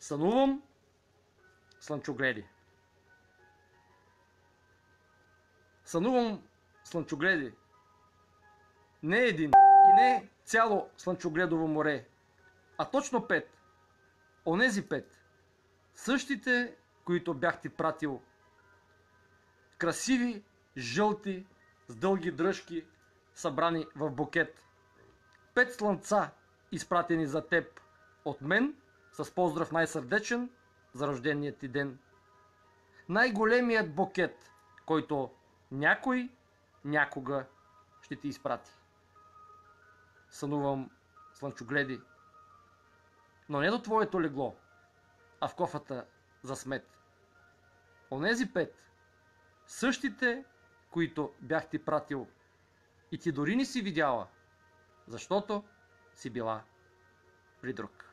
Сънувам слънчогледи. Сънувам слънчогледи. Не един и не цяло слънчогледово море, а точно 5. Онези 5. Същите, които бях ти пратил. Красиви, жълти, с дълги дръжки, събрани в букет. 5 слънца, изпратени за теб от мен, с поздрав най-сърдечен за рождения ти ден. Най-големият букет, който някой някога ще ти изпрати. Сънувам слънчогледи, но не до твоето легло, а в кофата за смет. Онези 5, същите, които бях ти пратил и ти дори не си видяла, защото си била при друг.